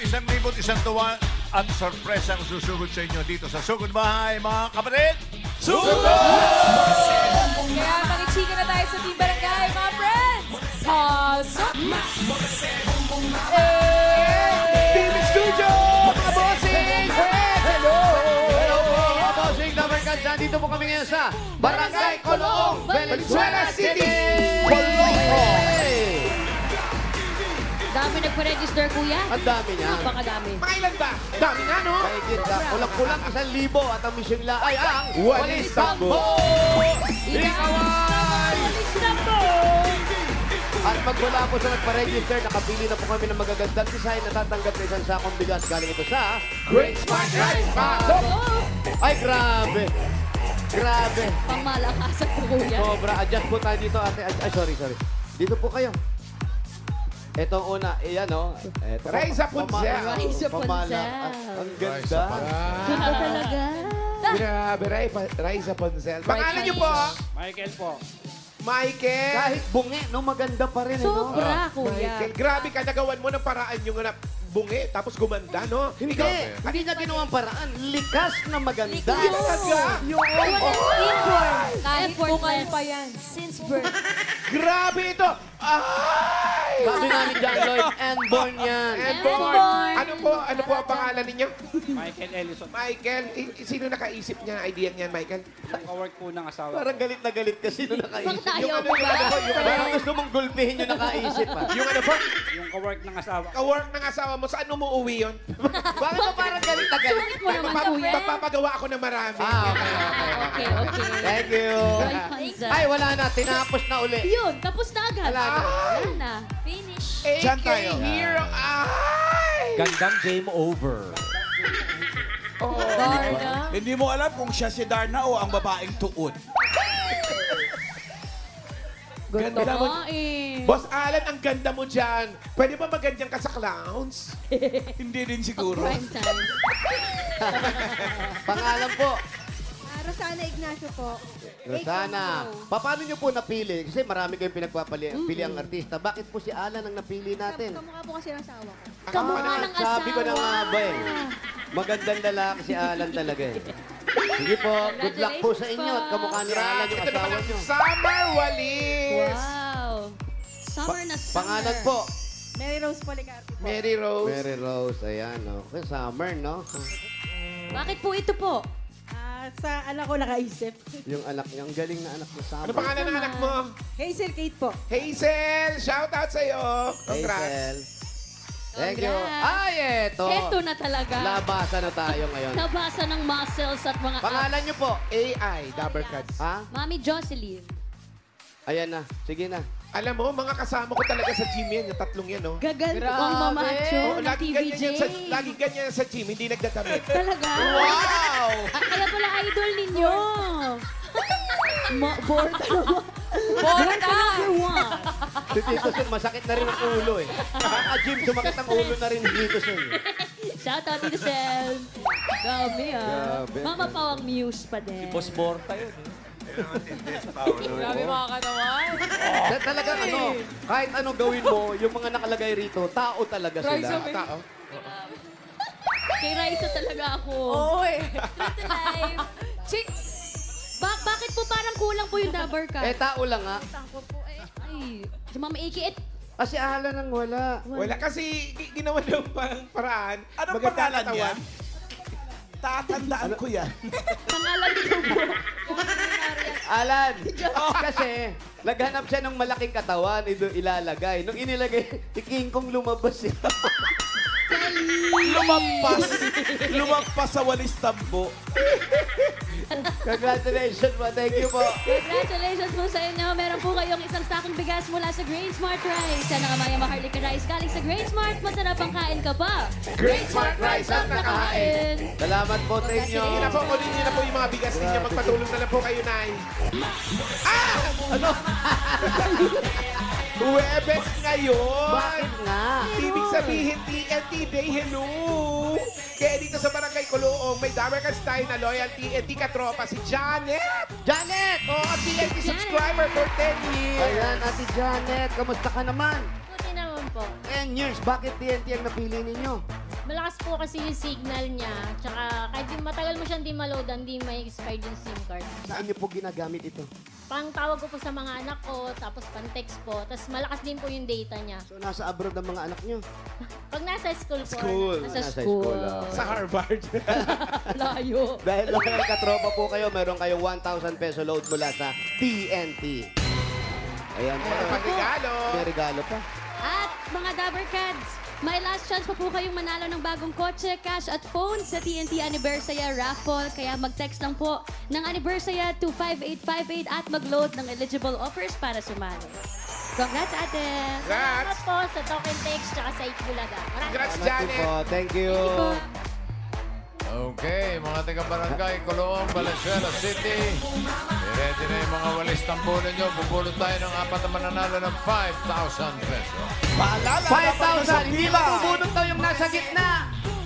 1,000 tuwa ang sorpresang susugod sa inyo dito sa Sugod Bahay, mga kapatid! Sugod! Kaya mag-chika na tayo sa Team Barangay, mga friends! Pasok! Team Studio! Mga bossing! Hello! Hello po mga bossing! Dabarkad, nandito po kami ngayon sa Barangay Coloong, Valenzuela City! Dami nagpa-register, kuya. Ang dami niya. Napakadami. Pakailan ba? Dami nga, no? Kahigit na. Kulang-kulang 1,000 at ang mission nila ay ang Walis Tambo! Ikaway! Walis Tambo! At magmula po sa nagpa-register, nakapili na po kami ng magagandang design na tatanggap na isang sakong bigas. Galing ito sa Great Smart Rice Pasok! Ay, grabe! Grabe! Pamalakasan po, kuya. Sobra. Adjust po tayo dito, ate. Ay, sorry. Dito po kayo. Ito ang una, iyan, no? Ito, Raisa Punsel. Raisa Punsel. Ang ganda. Ganda talaga. Grabe, Raisa Punsel. Pangalan niyo po? Michael po. Michael. Kahit bungi, no? Maganda pa rin, no? Sobra, kuya. Michael. Grabe ka, nagawan mo ng paraan yung bungi, tapos gumanda, no? Hindi niya ginawang paraan. Likas na maganda. Talaga. Inborn. Kahit Bungal pa yan. Since birth. Grabe ito. Ay! Sabi nga ni John Lloyd, and born yan. And born. born. Ano po ang pangalan ninyo? Michael Ellison. Michael. Sino nakaisip niya? Idea niyan, Michael? Yung ka-work po ng asawa. Parang galit na galit kasi nung Pag nakaisip. tayo Yung po ba? Parang gusto mong gulpihin yung nakaisip, ah. Yung ano po? Yung ka-work ng asawa. Ka-work ng asawa mo, saan umuwi yun? Bakit ba parang galit na galit? Bakit mo naman, kuya? Magpapagawa ako ng marami. Okay. Okay. Thank you. Ay, wala na. Tinapos na uli. Yun, tapos na agad. Wala na. Wala na. Finish. AK Hero. Ay! Gandang game over. Darna. Hindi mo alam kung siya si Darna o ang babaeng tuod. Ganda Ganda mo. mo eh. Boss Alan, ang ganda mo dyan. Pwede ba magandyan ka sa clowns? Hindi din siguro. Prime time. Pangalan po. Rosana Ignacio po. Rosana. Paano niyo po napili? Kasi marami kayong pili ang artista. Bakit po si Alan ang napili natin? Kamukha po kasi ng asawa ko. Kamukha ng asawa. Sabi ko na nga ba eh. Magandang lalaki si Alan talaga eh. Sige po, good luck po sa inyo at kamukha ni Alan yung Ito naman asawa ang niyo. Summer Walis. Wow. Summer na summer. Pangalan po. Mary Rose Policarpi po. Mary Rose. Mary Rose, ayan. Okay, summer, no? Bakit po ito po? Sa anak ko nakaisip. Yung anak niya, ang galing na anak niya, summer. Ano pangalan ng anak mo? Hazel Kate po. Hazel. Shout out sa'yo. Congrats. Hazel. Thank you. Congrats. Ay, eto. Ito na talaga. Labasan na tayo ngayon. Nabasa ng muscles at mga Pangalan niyo po? AI, Dabbercats. Ha? Mami Jocelyn. Ayan na. Sige na. Alam mo, mga kasama ko talaga sa gym yan, yung tatlong yan, no? Gaganto Grabe. ang mamacho Oo, ng TVJ. lagi ganyan yan sa gym, hindi nagdadamit. Talaga? Wow! Kaya pala idol ninyo. Borta naman. Borta! Number one. Si Tito Sen, masakit na rin ang ulo eh. Kaka-gym, sumakit ang ulo na rin ni Tito Sen. Shout out to Sel. Dami ah. Grabe. Mama Pawang Muse pa din. Boss Borta yun eh. Grabe mga katawan. Talaga ano, kahit ano gawin mo, yung mga nakalagay rito, tao talaga Raisa sila. May- Tao. Kay Raisa talaga ako. Oo eh. True to life. Chicks! Bakit po parang kulang po yung Dabber Cut? Eh, tao lang ha. Ay, si Mama Iki, Si Alan ang wala. Wala kasi ginawa ng paraan. Anong Maganda pangalan katawan. niya? Tatandaan ko yan. pangalan nito po. Alan, kasi naghanap siya ng malaking katawan, ilalagay. Nung inilagay, si King Kong lumabas eh. Lumagpas sa Walis Tambo. Congratulations po. Thank you po. Congratulations po sa inyo. Meron po kayong isang sakong bigas mula sa Grain Smart Rice. Sana kamaya maharlika rice galing sa Grain Smart. Masarap ang kain ka pa. Grain Smart Rice ang nakahain. Salamat po sa inyo. Sige na po, kunin niyo na po yung mga bigas ninyo. Magpatulong na lang po kayo, Nay. Ano? Huwebes ngayon! Bakit nga? Ibig sabihin, TNT Day, hello! Kaya dito sa Barangay Coloong, may Dabbercats tayo na loyal TNT katropa, si Janet! Janet! Oo, TNT subscriber for 10 years! Ayan, Ate Janet, kamusta ka naman? Buti naman po. 10 years, bakit TNT ang napili ninyo? Malakas po kasi yung signal niya. Tsaka kahit matagal mo siyang di maloadan, di may expired yung SIM card. Saan niyo po ginagamit ito? Pang tawag ko po sa mga anak ko, tapos pang text po. Tapos malakas din po yung data niya. So, nasa abroad ang mga anak niyo? Pag nasa school po. School. Nasa Nasa school. school, ah. Sa Harvard. Layo. Dahil local katropa po kayo, meron kayong 1,000 peso load mula sa TNT. Ayan po. Pagregalo. May regalo pa. At mga Dabber Cats, may last chance pa po kayong manalo ng bagong kotse, cash at phone sa TNT Anniversary Raffle. Kaya mag-text lang po ng Anniversary to 5858 at mag-load ng eligible offers para sumali. Congrats, ate! Salamat po sa token text tsaka sa Itbulaga. Maraming Congrats, Salamat din Janet. po. Thank you. Okay, mga taga-barangay, Coloong, Valenzuela City. Ready na yung mga walis tambunan nyo. Pupulot tayo ng apat na mananalo ng 5,000 pesos. Paalala, dapat nasa 5,000! Hindi pila. mabubunot daw yung nasa gitna!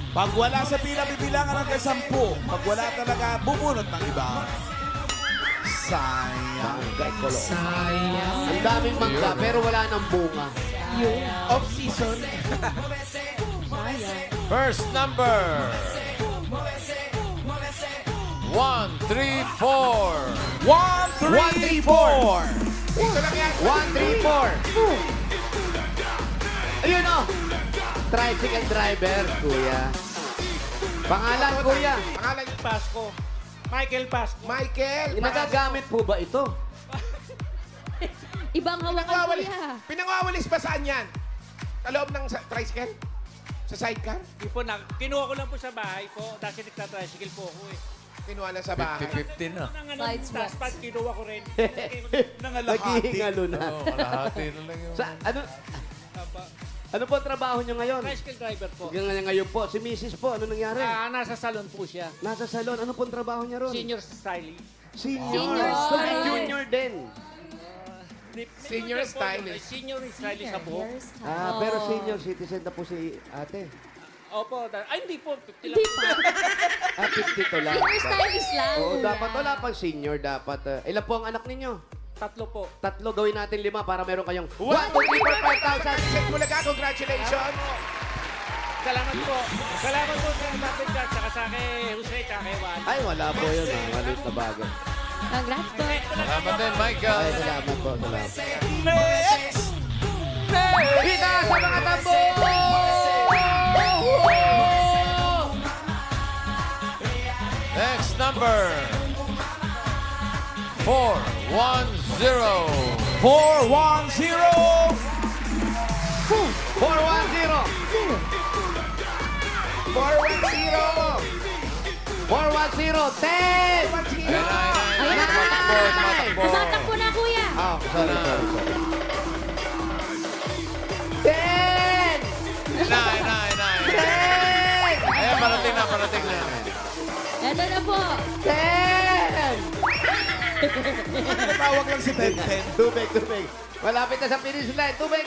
Pag wala sa pila, bibilangan ng 10. Pag wala talaga, bubunot ng iba. Sayang. Barangay Colong. Ang daming mangga, pero wala nang bunga. Off-season. First number. 1, 3, 4. 1, 3, 4. Ito lang yan. 1, 3, 4. Ayun o! Tricycle driver, kuya. Pangalan, kuya. Pangalan niyo. Pasko. Michael Pasko. Michael. Nagagamit po ba ito? Ibang hawakan Pinangwawalis. kuya. Pinangwawalis ba saan yan? Sa loob ng tricycle? Sa sidecar? Di po, kinuha ko lang po sa bahay po. Dahil nagtatricycle po ako eh. Kinuha na sa bahay. 50-50 na. Nang ano, Side taas sweats. pad, kinuha ko rin. Nangalahati. Naghihingalo na. Oo, kalahati na lang yung... Sa, ano po ang trabaho nyo ngayon? Tricycle driver po. Ngayon po, si Mrs. po, ano nangyari? Nasa salon po siya. Nasa salon, ano po ang trabaho niya ron? Senior stylist. Senior. Senior. So, may junior din. Senior stylist. Senior stylist sa buhok. Ah, pero senior citizen na po si ate. Opo. Ay, hindi po. 50 lang. Hindi pa. Ah, 50 to lang. Senior stylist lang. Oo, dapat wala pang senior, dapat. Ilan po ang anak ninyo? 3 po. 3, gawin natin 5 para meron kayong 1, 2, 3, 4, 5,000. Set Bulaga, congratulations. Salamat po. Salamat po sa David Cat, saka sa kay Jose, saka kay Juan. Ay, wala po yun. Maliit na bagay. Congrats po. Salamat din, Michael. Ay, salamat po. Salamat. Next! Kita sa mga tambo! Next number. 4, 1, 0. 410. 410! 410! 10! Ayun na, tumatakbo. Tumatakbo na kuya. Ah, sorry. 10! Ayun na. Ayan, parating na. Eto na po. 10! Tawag lang si 1010. Tubig. Malapit na sa finish line. Tubig.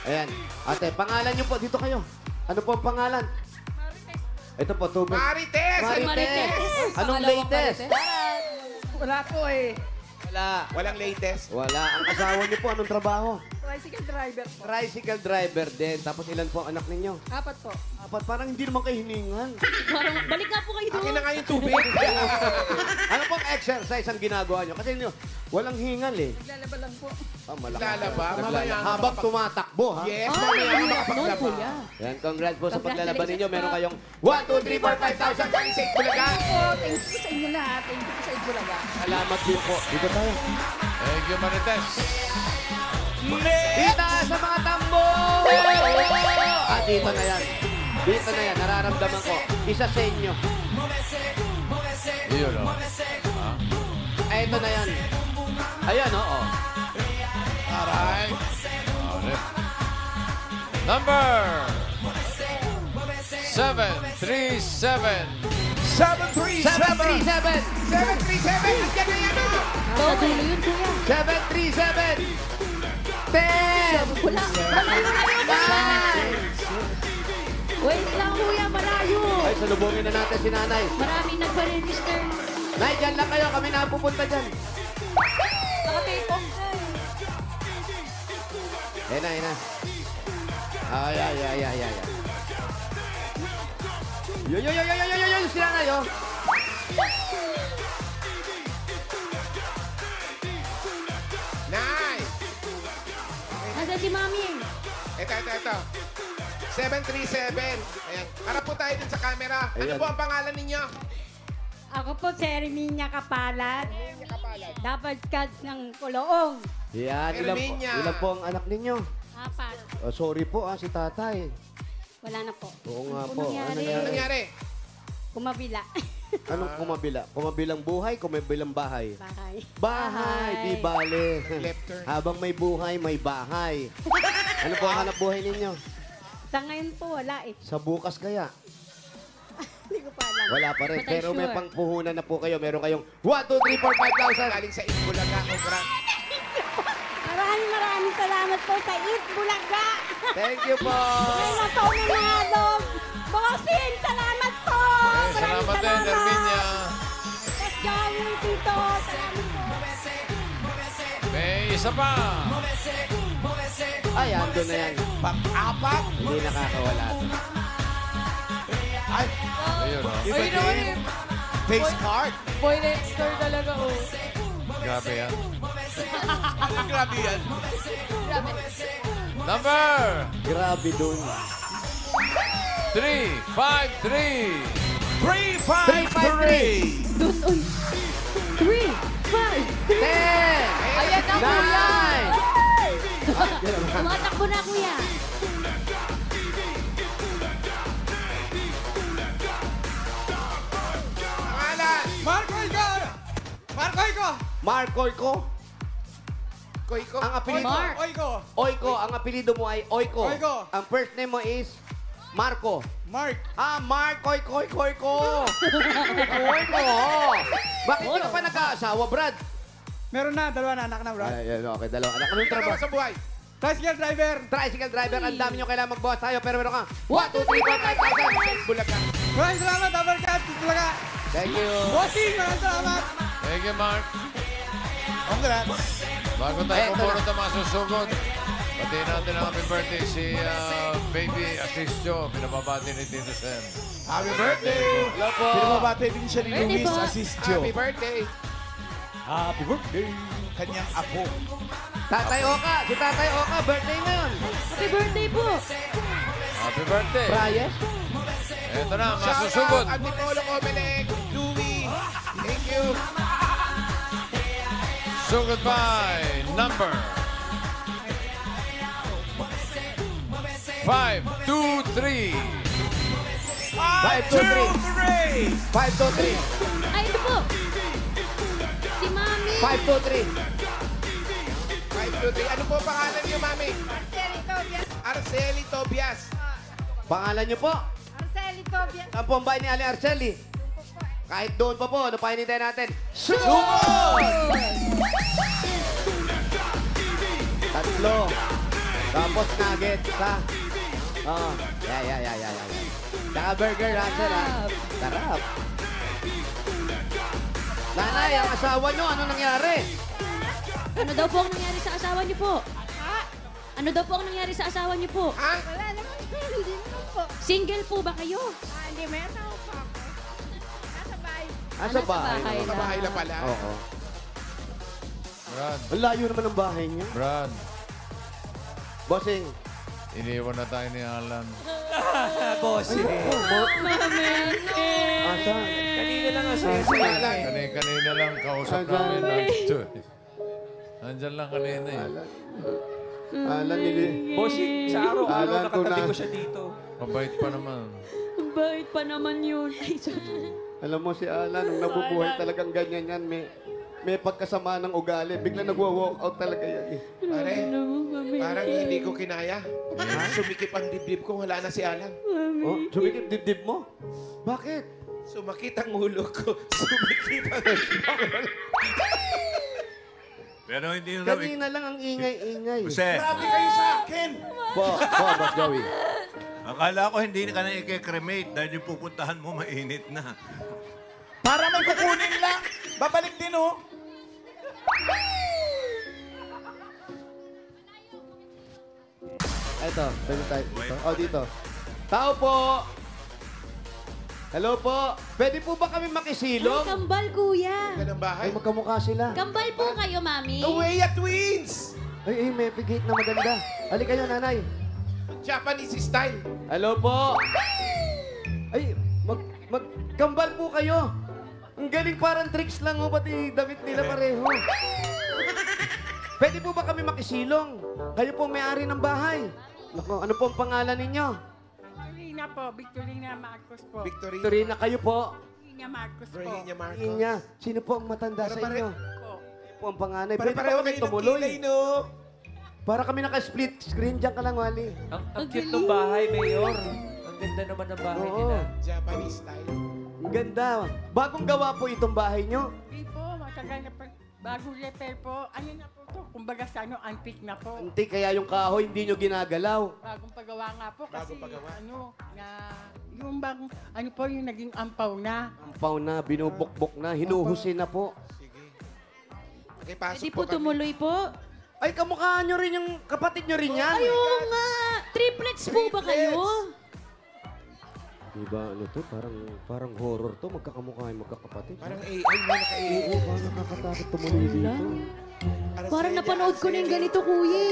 Ayan. Ate, pangalan niyo po. Dito kayo. Ano po ang pangalan? Ito po, tubig. Marites. Marites. Anong Pangalawang latest? Marites. Wala po eh. Walang latest. Wala. Ang asawa niyo po, anong trabaho? Tricycle driver po. Tricycle driver din. Tapos ilan po ang anak ninyo? 4 po. Apat. Parang hindi naman kayo hiningan. Parang balik nga po kayo Akin doon. na nga yung tubig. Ano pong exercise ang ginagawa niyo? Kasi niyo, walang hingal eh. Naglalaba lang po. Ah, malakas. Lalaba. Mamaya Habang tumatakbo, ha? Yes, Ay, mamaya noon makapaglaba. kuya. Yan, congrats po sa paglalaban Congratulations ninyo. Meron po. kayong 1, 2, 3, 4, 5,000. Galing sa Bulaga. Thank you sa inyo lahat. Thank you sa Itbulaga. Salamat din po. Dito tayo. Thank you, Marites. Kita sa mga tambo! Ah, dito na yan. Dito na yan. Nararamdaman ko. Isa sa inyo. Yun, o. Ay, ito na yan. Ayan, oo. Alright. Number 737. 737. 737. Andiyan na yan. oh. Sa dulo yun kuya. 737. 10. Wala. Malayo ba? Wait lang kuya, malayo. Ay, salubungin na natin si nanay. Maraming nagpa-register. Nay, dyan lang kayo. Kami na pupunta dyan. Nakatipong. Ayan na. Ay. Yo, sila na yun. Nice! Nasa si Mami. Ito. 737. Ayan. Harap po tayo dun sa camera. Ano Ayan. po ang pangalan ninyo? Ako po si Herminia Kapalat. Dapat Cats ng Kuloong. Yan, Herminia. ilan po ang anak ninyo? 4. Oh, sorry po, si tatay. Wala na po. Oo nga Ano po. nangyari? Ano nangyari? Kumabila. Anong kumabila? Kumabilang buhay, kumabilang bahay. Bahay. Bahay, di bale. Left turn. Habang may buhay, may bahay. Ano po ang hanap buhay ninyo? Sa ngayon po, wala eh. Sa bukas kaya? Hindi ko pa alam. Wala pa rin. But I'm Pero may sure. pangpuhunan na po kayo. Meron kayong 1, 2, 3, 4, 5,000. Galing sa Itbulaga. Congrats. Maraming salamat po sa Eat Bulaga. Thank you po. May natonado. Bossing, salamat po. Salamat din, Herminia. Let's go, Tito. Salamat po. May isa pa. Ay, ando na yan. Pang-apat. Hindi nakakawala. Ay, Ayun, oh. iba Ay, naman din. eh. Face card. Boy next door talaga, oh. Grabe yan. Grabe yan. Grabe. Number Grabe dun. 353. 353. Doon, uy. 3, 5, 10, Ayan na, kuya. 9. Tumatakbo na, kuya. Pangalan. Markoy ko. Koiko. Ang apelido. Mark. Oiko. Ang apelido mo ay Oiko. Oiko. Ang first name mo is Marco. Mark. Mark. Koy ko. Bakit hindi ka pa nag-aasawa, Brad? Meron na, dalawa na anak na, bro. Ay, okay, dalawa anak. Anong Trabaho trabaho? sa buhay. Tricycle driver. Tricycle driver. Ang dami nyo kailangan magbawas tayo, pero meron ka 1, 2, 3, 4, 5,000. Bulaga. Maraming salamat, Double Cats. Talaga. Thank you. Bossing, maraming salamat. Thank you, Mark. Congrats. Bago tayo Eto pumunta na. sa mga susugod, batiin natin ang happy birthday si Baby Asistio. Pinababati ni Tito Sen. Happy birthday. Hello po. Pinababate din siya ni Birthday Luis po. Asistio. Happy birthday. Happy birthday. Kanyang apo. Tatay Oka. Si Tatay Oka, birthday ngayon. Happy birthday po. Happy birthday. Reyes. Ito na, Shout masusugod. out, Antipolo Comelec, Louie. Thank you. Sugod by number 523. 5, 2, 3. 5, 2, 3. Ay, ito po. Si Mami. 5, 2, 3. 523. Ano po pangalan niyo, Mami? Arceli Tobias. Arceli Tobias. Pangalan niyo po? Arceli Tobias. Ang po ang bahay ni Ali Arceli. Kahit doon pa po, ano pa hinintay natin? Sugod! Tatlo. Tapos nuggets, ha? Oo. Yeah. Saka burger, Russell, ha? Sarap. Nanay, ang asawa nyo, ano nangyari? Ano daw po ang nangyari sa asawa niyo po? Ano daw po ang nangyari sa asawa niyo po? Ha? Wala naman. Hindi naman po. Single po ba kayo? Hindi, may asawa po ako. Nasa bahay. Sa bahay. bahay Sa bahay na pala. Oo. Brad, Ang layo naman ng bahay niyo. Brad, Bossing. iniwan na tayo ni Alan. Bossing. Asan? Kanina lang kasi. Kanina lang kausap namin. Nandyan lang kanina eh. Alan, nili. Bossing, sa Alan araw-araw ko nakatabi na. ko siya dito. Mabait pa naman. Ang bait pa naman yun. Ay, sorry. Alam mo si Alan, nung nabubuhay talagang ganyan yan, may pagkasama ng ugali. Bigla nagwa-walk out talaga yan eh. Pare, parang hindi ko kinaya. Sumikip ang dibdib ko, wala na si Alan. Oh, sumikip dibdib mo? Bakit? Sumakit ang ulo ko. Sumikip ang dibdib. Pero hindi nyo Kanina lang ang ingay-ingay. Jose, Grabe kayo sa akin. Boss Joey. akala ko hindi ka na i-cremate dahil yung pupuntahan mo mainit na. Para may kukunin lang. Babalik din, oh. Eto, pwede tayo dito. Oh, dito. Tao po! Hello po! Pwede po ba kami Ay, makisilong? kambal, kuya. Ganda ng bahay. Ay, magkamukha sila. Kambal po kayo, mami. The Weya Twins! Ay, may pigate na maganda. Halika kayo, nanay. Japanese style. Hello po! Ay, magkambal po kayo. Ang galing, parang tricks lang, oh, pati damit nila pareho. Pwede po ba kami makisilong? Kayo po may-ari ng bahay. Naku, ano po ang pangalan ninyo? Victorina po, Victorina Marcos po. Victorina. Torina, kayo po. Victorina Marcos po. Virginia Marcos. Inya, sino po ang matanda sa Pare-pare- inyo? Po. Po ang panganay. Pwede Pare-pareho ba kami kayo ng tumuloy? kilay, no? Para kami naka-split screen. Diyan ka lang, Wally. Ang cute ng bahay, Mayor. Ang ganda naman ng bahay Oo. nila. Japanese style. Ang ganda. Bagong gawa po itong bahay nyo. Hindi po, matagal na po. Bago repair po. Ano na po to? Kumbaga sa ano, antique na po. Antik, kaya yung kahoy hindi nyo ginagalaw. Bagong paggawa nga po kasi Bagong paggawa. ano, na yung bang, ano po yung naging ampaw na. Ang pau na, binubukbok na, hinuhusin na po. Sige. Okay, pasok Pwede po po kami. tumuloy po. Ay, kamukha nyo rin yung kapatid nyo rin yan. Ayaw nga. Triplets po ba kayo? Diba, ano to? Parang horror to. Magkakamukha yung magkakapatid. Parang AI mo, naka-AI. Oo, parang nakakatakot tumuloy dito. Parang napanood ko na yung ganito, kuya.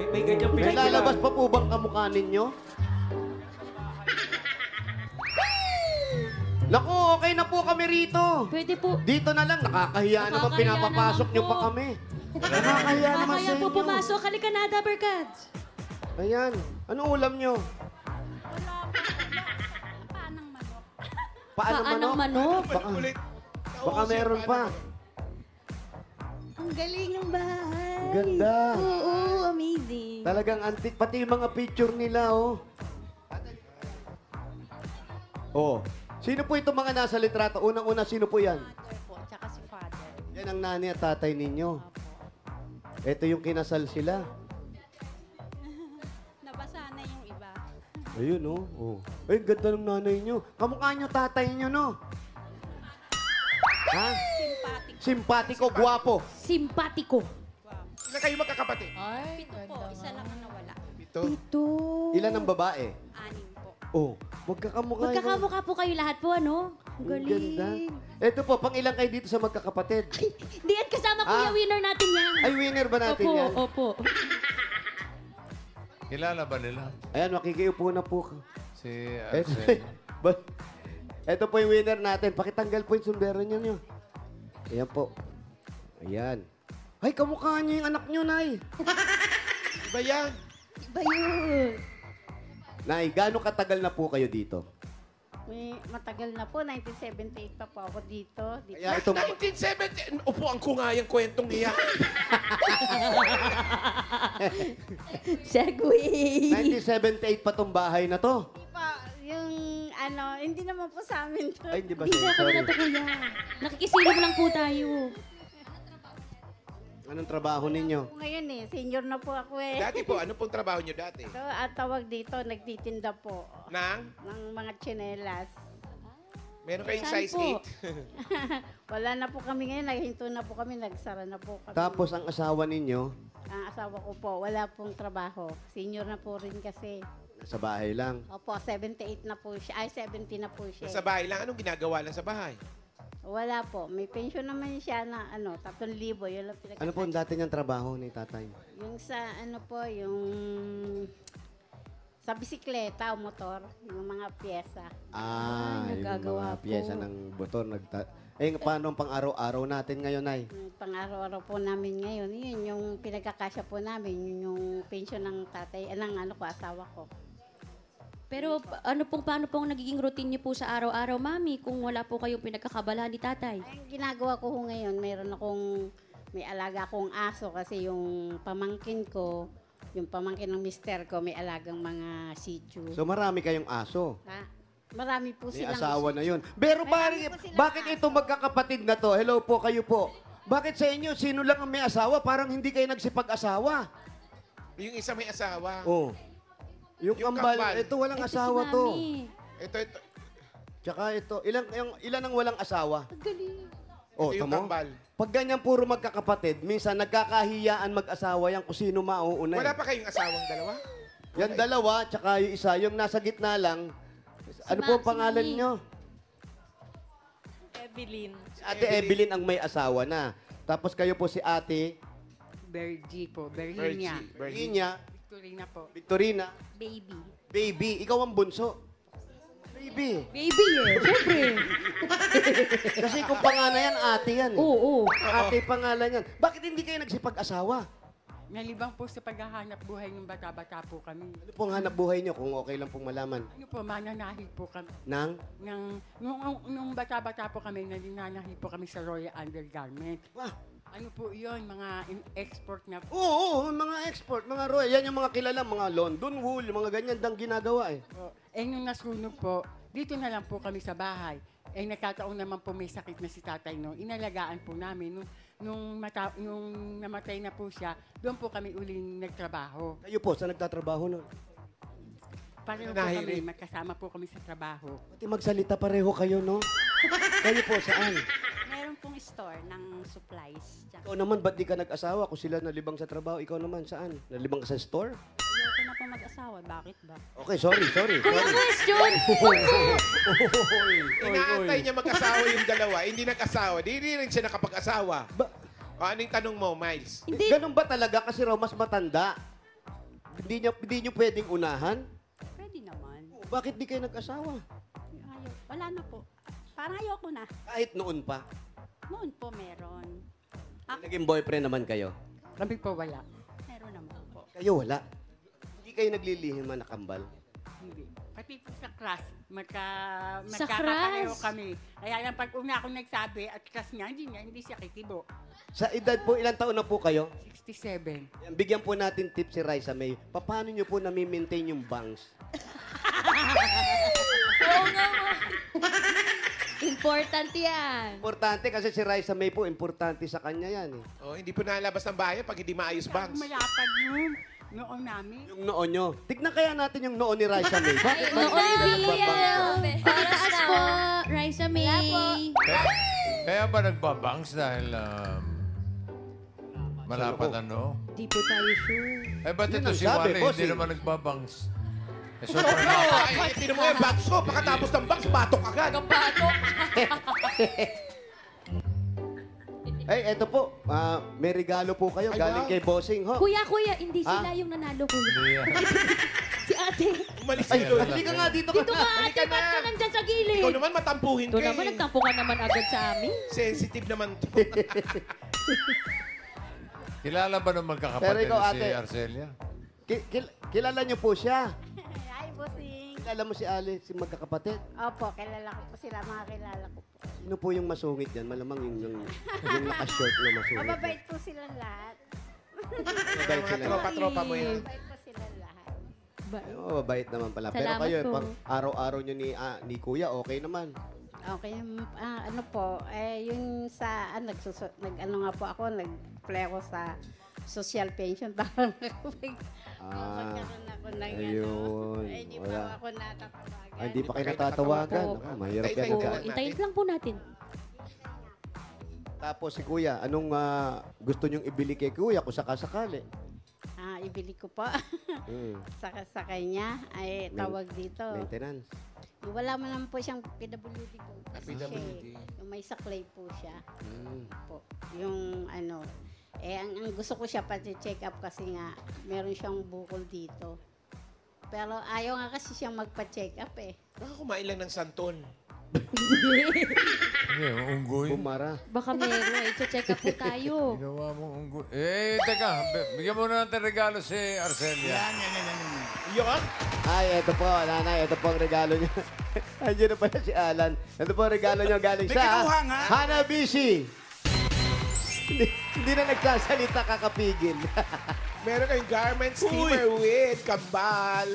May ganyang May pelikula. lalabas pa po bang kamukha ninyo? Naku, okay na po kami rito. Pwede po. Dito na lang, nakakahiya naman, Nakakahiya pinapapasok naman nyo po. pa kami. Nakakahiya naman Kaya sa po inyo. pumasok. Halika na, Dabbercats. Ayan, ano ulam nyo? Paano Paanang manok? manok? Ulit. Baka meron pa. Ang galing ng bahay. Ganda. Oo, amazing. Talagang antik, pati yung mga picture nila, oh. Oh, sino po itong mga nasa litrato? Unang-una, sino po yan? Father po, tsaka si father. Yan ang nanay at tatay ninyo. Ito yung kinasal sila. Nabasa na yung iba. Ayun, oh. Oh. Ay, ganda ng nanay nyo. Kamukha nyo tatay nyo, no? Ha? Sympatic. Simpatiko, guwapo. Simpatiko. Ilan kayo magkakapatid? Pito po, isa lang ang nawala. Ito. Ito. Ilan ang babae? Anim po. Oh, magkakamukha. Magkakamukha po kayo lahat po, ano? Ang Ang galing. ganda. Ito po, pang ilang kayo dito sa magkakapatid? Di at kasama kuya, winner natin yan. Ay, winner ba natin Opo, yan? opo. Kilala ba nila? Ayan, makikiupo na po. Si Ito, Arcel. ito po yung winner natin. Pakitanggal po yung sombrero nyo. Ayan po. Ayan. Ay, kamukha niyo yung anak nyo, Nay. Iba yan. Iba yun. Nay, gaano katagal na po kayo dito? May matagal na po, 1978 pa po ako dito. Kaya ito, 1970. Upuan ko nga yung kwentong niya. Segway. 1978 pa tong bahay na to. Pa, yung ano, hindi naman po sa amin to. Ay, hindi ba Hindi siya? sa kami Sorry. na to, kuya. Nakikisilong lang po tayo. Anong trabaho ninyo? Ngayon senior na po ako eh. Dati po, ano pong trabaho nyo dati? So, at tawag dito, nagtitinda po Nang? ng mga tsinelas. Meron kayong Saan size po? 8? Wala na po kami ngayon, naghinto na po kami, nagsara na po kami. Tapos ang asawa ninyo, Ang asawa ko po, wala pong trabaho. Senior na po rin kasi. nasa bahay lang. Opo, 78 na po siya. Ay, 70 na po siya. Sa bahay lang. Anong ginagawa lang sa bahay? Wala po. May pension naman siya na 3,000. Yun lang Ano po ang dati niyang trabaho ni tatay? Yung sa yung sa bisikleta o motor, yung mga pyesa. Ah, yung nagagawa mga pyesa po. ng motor. Paano ang pang-araw-araw natin ngayon, Nay? Yung pang-araw-araw po namin ngayon, yun yung pinagkakasya po namin, yun yung pension ng tatay, asawa ko. Pero paano pong nagiging routine niyo po sa araw-araw, mami, kung wala po kayong pinagkakabalahan ni tatay? Ay, ang ginagawa ko ho ngayon, may alaga akong aso kasi yung pamangkin ng mister ko, may alagang mga shih tzu. So marami kayong aso. Marami po May silang asawa na yun. Pero Marami po silang bakit aso. ito magkakapatid na to? Hello po, kayo po. Bakit sa inyo, sino lang ang may asawa? Parang hindi kayo nagsipag-asawa. Yung isa may asawa. Oh. Yung Yung kambal, kambal. ito walang Ito asawa si to. mami. Ito. Tsaka ito, ilan ang walang asawa? Ang galing. Oh, Ito yung tamo? kambal. Pag ganyan puro magkakapatid, minsan nagkakahiyaan mag-asawa yan kung sino mauuna. Wala pa kayong asawang dalawa? Yan dalawa, tsaka yung isa, yung nasa gitna lang. Ano po ang pangalan nyo? Evelyn. Si Ate Evelyn ang may asawa na. Tapos kayo po si Ate Bergie po. Berlinia. Virginia, Victorina po. Victorina, Baby. Baby. Ikaw ang bunso. Baby. Baby eh. Siyempre. Kasi kung pangalan yan, ate yan. Oo. Ate pangalan yan. Bakit hindi kayo nagsipag-asawa? Nalibang po sa paghahanap buhay ng bata-bata po kami. Ano pong hanap buhay nyo kung okay lang pong malaman? Ano po, mananahi po kami. Nang? Nung bata-bata po kami, nananahi po kami sa Royal Undergarment. Wah. Ano po yun, mga export na po. Oo, mga export, mga royal. Yan yung mga kilala, mga London wool, mga ganyan dang ginagawa eh. Nung nasunog po, dito na lang po kami sa bahay. Nagkataon naman po may sakit na si tatay no. Inalagaan po namin. Nung namatay na po siya, doon po kami uling nagtrabaho. Kayo po, saan nagtatrabaho nun? Pareho po kami, magkasama po kami sa trabaho. Pati magsalita pareho kayo, no? Kayo po, saan? Meron pong store ng supplies. Ikaw naman, ba't di ka nag-asawa? Kung sila nalibang sa trabaho, ikaw naman, saan? Nalibang ka sa store? Ayoko na po mag-asawa. Bakit ba? Okay, sorry. Question! Inaantay niya mag-asawa yung dalawa. Hindi nag-asawa. Di rin siya nakapag-asawa. Anong tanong mo, Miles? Ganun ba talaga? Kasi raw mas matanda. Hindi nyo pwedeng unahan? Pwede naman. Bakit di kayo nag-asawa? Wala na po. Parang ayoko na. Kahit noon pa. Noon po meron. Naging boyfriend naman kayo? Kami po wala. Meron naman po. Kayo wala? Hindi kayo naglilihim na nakambal? Hindi. Pati po sa class, Sa magkakapareho class? kami. Kaya lang pag una akong nagsabi at class niya, hindi siya kikibo. Sa edad po, ilang taon na po kayo? 67. Yan, bigyan po natin tip si Raisa May. Paano nyo po nami-maintain yung bangs? Important yan. Importante kasi si Raisa May po, importante sa kanya yan eh. Hindi po nalabas ng bahay pag hindi maayos bangs. Malapad yun. Noong namin. Yung noo nyo. Tignan kaya natin yung noo ni Raisa May. Bakit ba? Noon reveal. Taas po, Raisa May. Kaya ba nagbabangs dahil malapad ano? Di po tayo sure. Eh, ba't Yun ito ang si sabi, Wally, boss, hindi eh. naman nagbabangs? Eh, No, tinan mo yung bangs ko. Pagkatapos ng bangs, batok agad. Ay, eto po. May regalo po kayo. Ay, Galing wow. kay Bossing Ho. Kuya, hindi sila yung nanalo, kuya. Si ate. Umalis Ay, ka doon. halika nga dito ka Dito na. ka, ate, ba't ka nandyan sa gilid? Ikaw naman matampuhin Ito ka naman, eh. nagtampo ka naman agad sa amin. Sensitive naman to. Kilala ba ng Pero magkakapatid ikaw, si ate. Arcelia? Kilala niyo po siya. Hi, bossing. Kilala mo si Ali, si magkakapatid. Opo, kilala ko po sila, mga kilala ko po. Sino po yung masungit yan? Malamang yung naka-short na masungit. Mababait po silang lahat. Mabait Mga sila. tropa-tropa mo yan. Mababait po silang lahat. Oh, mabait naman pala. Pero Salamat kayo, po. pag araw-araw nyo ni Kuya, okay naman. Okay, ano po, yung sa, nag-ano nga po ako, nag-play ako sa social pension. Parang magkaroon ako ng ayun. hindi pa Wala. ako natatawagan. Hindi pa kayo natatawagan. Opo. Ako, mahirap yan. Tay-tay Oo, ka. intayin lang po natin. Tapos si Kuya, anong gusto nyong ibili kay Kuya kung sakasakali? Ibili ko po. Hmm. sa kanya, ay tawag dito. Maintenance. Wala mo naman po siyang PWD po. Kasi siya, PWD. yung may saklay po siya. Hmm. Po. Yung ano, ang gusto ko siya pati-check up kasi nga, meron siyang bukol dito. Pero ayaw nga kasi siyang magpa-check up eh. Baka kumain lang ng santon. Hindi, unggoy. Bumara. Baka meron, check up po tayo. Ginawa mo unggoy. Teka. Bigyan mo na natin regalo si Arcelia. Yun? Ay, ito po, nanay. Ito po ang regalo niya. Andiyan na pala si Alan. Ito po ang regalo niya galing May sa kinuha nga. Hanabishi. Hindi na nagsasalita, kakapigil. Meron kayong garment steamer with kambal.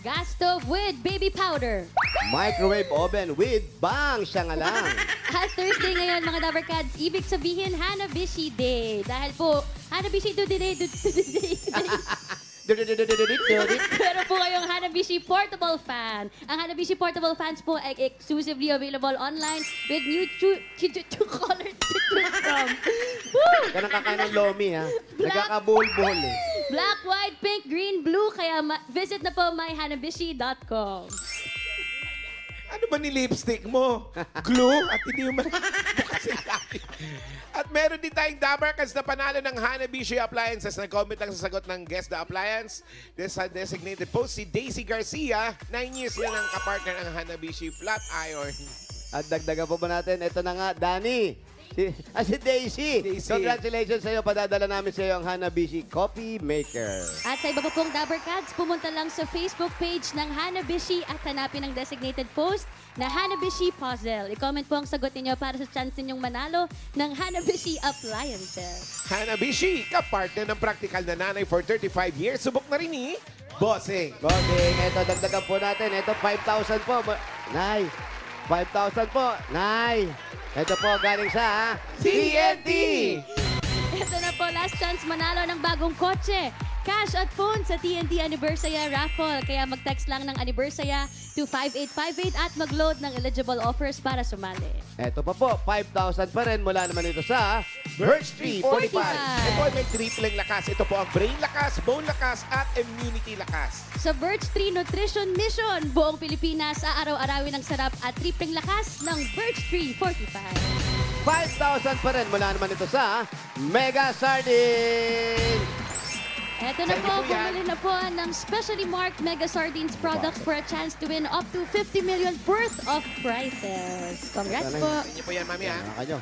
Gas stove with baby powder. Microwave oven with bang siya nga lang. At Thursday ngayon, mga Dabarkads, ibig sabihin Hanabishi Day. Dahil po, Hanabishi today. Meron po kayong Hanabishi Portable Fan. Ang Hanabishi Portable Fans po ay exclusively available online with new two colors to choose from. Woo! Yan ang kakain ng lomi, ha? Nagkakabuhol-buhol, eh. Black, white, pink, green, blue. Kaya visit na po myhanabishi.com. Ano ba ni lipstick mo? Glue? At hindi mo bukas yung labi. At meron din tayong Dabarkas na panalo ng Hanabishi Appliances. Nag-comment lang sa sagot ng Guess the Appliance. Sa designated post, si Daisy Garcia. 9 years yan ang kapartner ng Hanabishi Flat Iron. At dagdagan po ba natin? Ito na nga, Danny. Si Daisy. Congratulations sa iyo. Padadala namin sa iyo ang Hanabishi Coffee Maker. At sa iba pa pong Dabarkads, pumunta lang sa Facebook page ng Hanabishi at hanapin ang designated post na Hanabishi Puzzle. I-comment po ang sagot ninyo para sa chance ninyong manalo ng Hanabishi Appliances. Hanabishi, kapartner ng practical na nanay for 35 years. Subok na rin ni Bossing. Bossing, ito dagdagan po natin. Ito 5,000 po. Nay, 5,000 po. Nay, ito po galing sa TNT. Ito na po, last chance manalo ng bagong kotse, cash at phone sa TNT Anniversary Raffle. Kaya mag-text lang ng Anniversary to 5858 at mag-load ng eligible offers para sumali. Ito pa po, 5,000 pa rin mula naman ito sa Birch Tree 45. 45. Ito ay may tripleng lakas. Ito po ang brain lakas, bone lakas, at immunity lakas. Sa Birch Tree Nutrition Mission, buong Pilipinas, aaraw-arawin ang sarap at tripleng lakas ng Birch Tree 45. 5,000 pa rin mula naman ito sa Mega Sardine. Eto na Sa po, inyo po yan. bumili na po ng specially marked Mega Sardines products for a chance to win up to 50 million worth of prizes. Congrats po. Sa inyo po yan, mami, ha? Kanyo.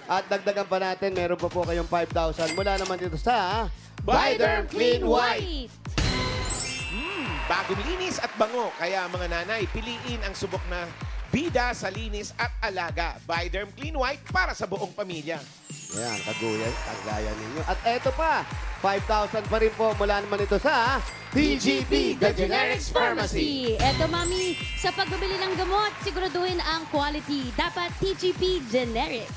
At dagdagan pa natin, meron pa po kayong 5,000 mula naman dito sa Bioderm Clean White. White. Bagong linis at bango. Kaya mga nanay, piliin ang subok na bida sa linis at alaga. Bioderm Clean White para sa buong pamilya. Ayan, kagaya ninyo. At eto pa, 5,000 pa rin po mula naman ito sa TGP, The Generics Pharmacy. Eto, mami, sa pagbibili ng gamot, siguraduhin ang quality. Dapat TGP Generics.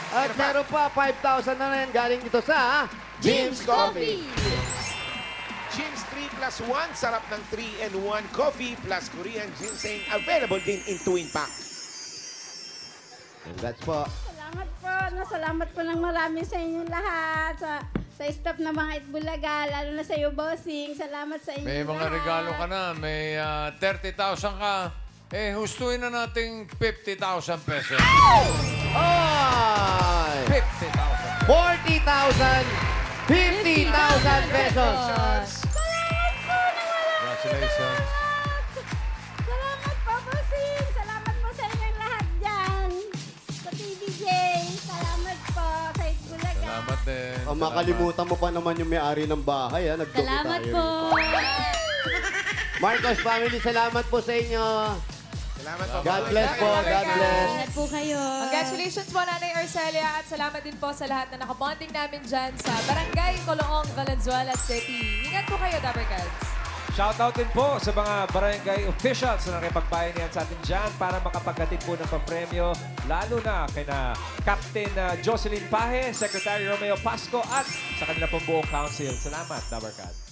At meron pa, 5,000 na rin galing ito sa Jim's Coffee. Jim's 3+1, sarap ng 3-in-1 coffee plus Korean ginseng. Available din in 2-in-pack. Congrats po. Salamat po. Salamat po ng marami sa inyong lahat. Sa staff ng mga Itbulaga, lalo na sa iyo, Bossing. Salamat sa inyong May mga lahat. regalo ka na. May 30,000 ka. Eh, hustuin na nating 50,000 pesos. Ay! 50,000. 40,000, 50,000 pesos. Congratulations. Salamat po, Bossing. Salamat po sa inyong lahat dyan. Sa TVJ. Salamat po sa Itbulaga. Salamat din. Makalimutan mo pa naman yung may-ari ng bahay. Nagdumi Salamat tayo po. rito. Marcos family, salamat po sa inyo. Salamat po. God bless po. God bless. Ingat po kayo. Congratulations po, Nanay Arcelia, at salamat din po sa lahat na nakabonding namin dyan sa Barangay Coloong, Valenzuela City. Ingat po kayo, Dabarkads. Shoutout din po sa mga barangay officials na nakipagbayanihan sa atin dyan para makapagkatid po ng pampremyo, lalo na kina Captain Jocelyn Pahe, Secretary Romeo Pasco at sa kanila pong buong council. Salamat, Dabarkads.